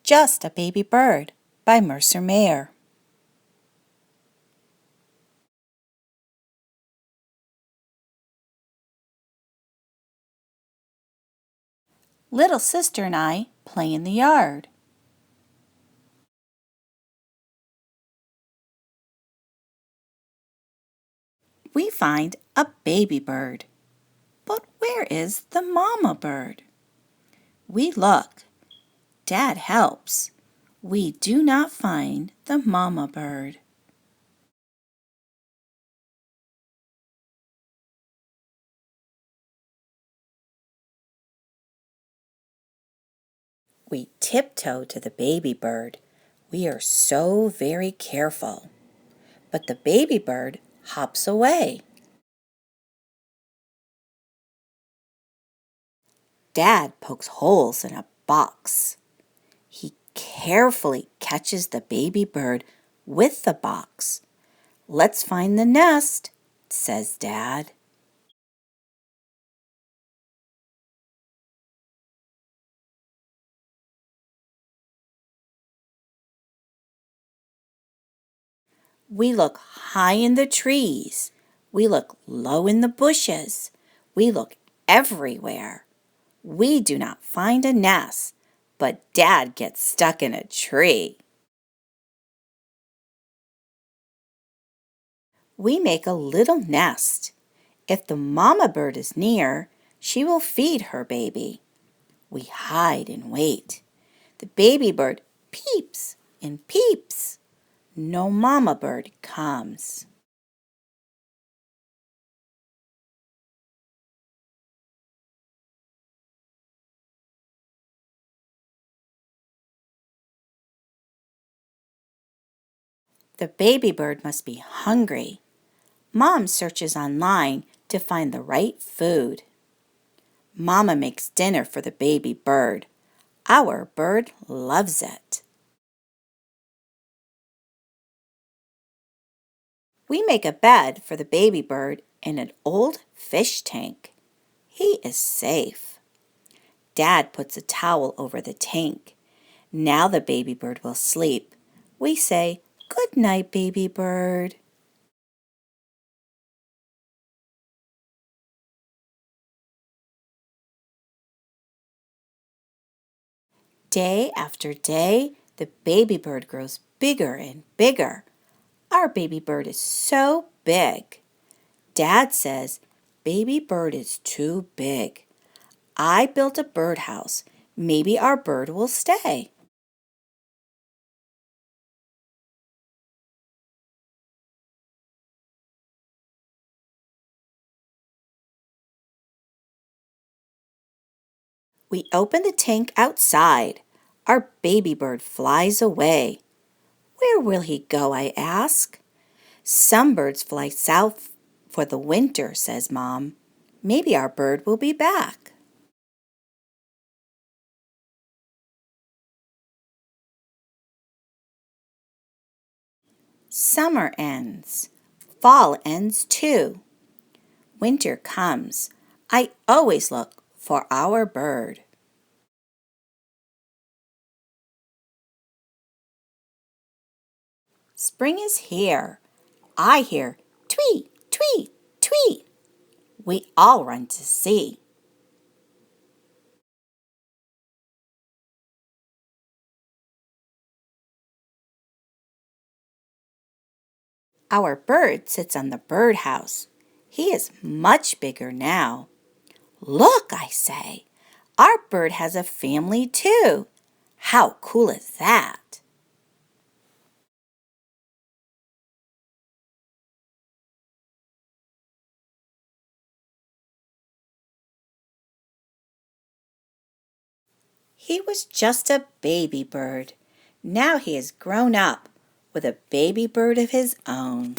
Just a Baby Bird by Mercer. Little sister and I play in the yard. We find a baby bird. But where is the mama bird? We look. Dad helps. We do not find the mama bird. We tiptoe to the baby bird. We are so very careful. But the baby bird hops away. Dad pokes holes in a box. He carefully catches the baby bird with the box. "Let's find the nest," says Dad. We look high in the trees. We look low in the bushes. We look everywhere. We do not find a nest, but Dad gets stuck in a tree. We make a little nest. If the mama bird is near, she will feed her baby. We hide and wait. The baby bird peeps and peeps. No mama bird comes. The baby bird must be hungry. Mom searches online to find the right food. Mama makes dinner for the baby bird. Our bird loves it. We make a bed for the baby bird in an old fish tank. He is safe. Dad puts a towel over the tank. Now the baby bird will sleep. We say, "Good night, baby bird." Day after day, the baby bird grows bigger and bigger. Our baby bird is so big. Dad says, "Baby bird is too big. I built a birdhouse. Maybe our bird will stay." We open the tank outside. Our baby bird flies away. "Where will he go?" I ask. "Some birds fly south for the winter," says Mom. "Maybe our bird will be back." Summer ends. Fall ends too. Winter comes. I always look for our bird. Spring is here. I hear tweet, tweet, tweet. We all run to see. Our bird sits on the birdhouse. He is much bigger now. "Look," I say, "our bird has a family too. How cool is that?" He was just a baby bird. Now he is grown up with a baby bird of his own.